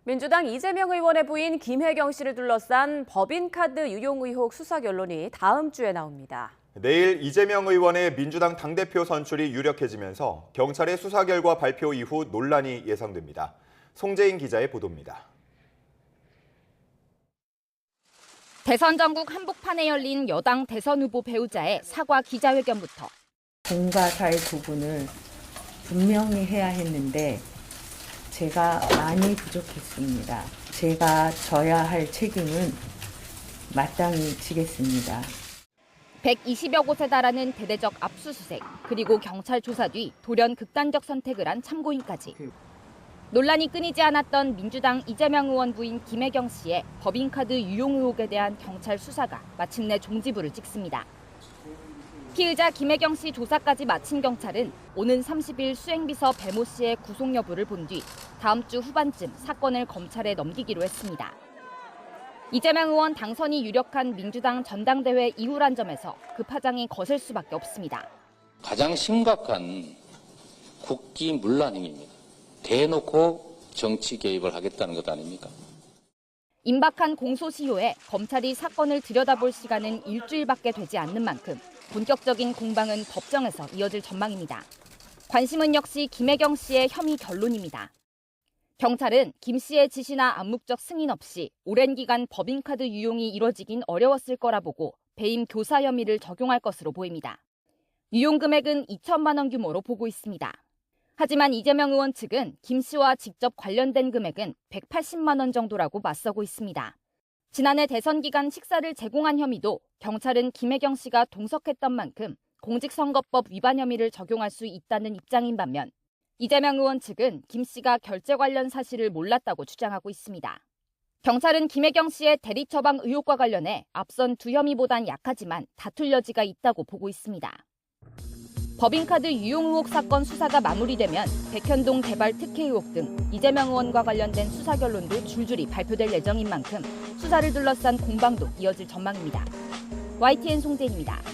민주당 이재명 의원의 부인 김혜경 씨를 둘러싼 법인카드 유용 의혹 수사 결론이 다음 주에 나옵니다. 내일 이재명 의원의 민주당 당대표 선출이 유력해지면서 경찰의 수사 결과 발표 이후 논란이 예상됩니다. 송재인 기자의 보도입니다. 대선 전국 한복판에 열린 여당 대선 후보 배우자의 사과 기자회견부터 공과 사의 구분을 분명히 해야 했는데 제가 많이 부족했습니다. 제가 져야 할 책임은 마땅히 지겠습니다. 120여 곳에 달하는 대대적 압수수색, 그리고 경찰 조사 뒤 돌연 극단적 선택을 한 참고인까지. 논란이 끊이지 않았던 민주당 이재명 의원 부인 김혜경 씨의 법인카드 유용 의혹에 대한 경찰 수사가 마침내 종지부를 찍습니다. 피의자 김혜경 씨 조사까지 마친 경찰은 오는 30일 수행비서 배모 씨의 구속 여부를 본 뒤 다음 주 후반쯤 사건을 검찰에 넘기기로 했습니다. 이재명 의원 당선이 유력한 민주당 전당대회 이후란 점에서 그 파장이 거셀 수밖에 없습니다. 가장 심각한 국기 문란 행위입니다. 대놓고 정치 개입을 하겠다는 것 아닙니까? 임박한 공소시효에 검찰이 사건을 들여다볼 시간은 일주일밖에 되지 않는 만큼 본격적인 공방은 법정에서 이어질 전망입니다. 관심은 역시 김혜경 씨의 혐의 결론입니다. 경찰은 김 씨의 지시나 암묵적 승인 없이 오랜 기간 법인카드 유용이 이뤄지긴 어려웠을 거라 보고 배임 교사 혐의를 적용할 것으로 보입니다. 유용 금액은 2천만 원 규모로 보고 있습니다. 하지만 이재명 의원 측은 김 씨와 직접 관련된 금액은 180만 원 정도라고 맞서고 있습니다. 지난해 대선 기간 식사를 제공한 혐의도 경찰은 김혜경 씨가 동석했던 만큼 공직선거법 위반 혐의를 적용할 수 있다는 입장인 반면 이재명 의원 측은 김 씨가 결제 관련 사실을 몰랐다고 주장하고 있습니다. 경찰은 김혜경 씨의 대리 처방 의혹과 관련해 앞선 두 혐의보단 약하지만 다툴 여지가 있다고 보고 있습니다. 법인카드 유용 의혹 사건 수사가 마무리되면 백현동 개발 특혜 의혹 등 이재명 의원과 관련된 수사 결론도 줄줄이 발표될 예정인 만큼 수사를 둘러싼 공방도 이어질 전망입니다. YTN 송재인입니다.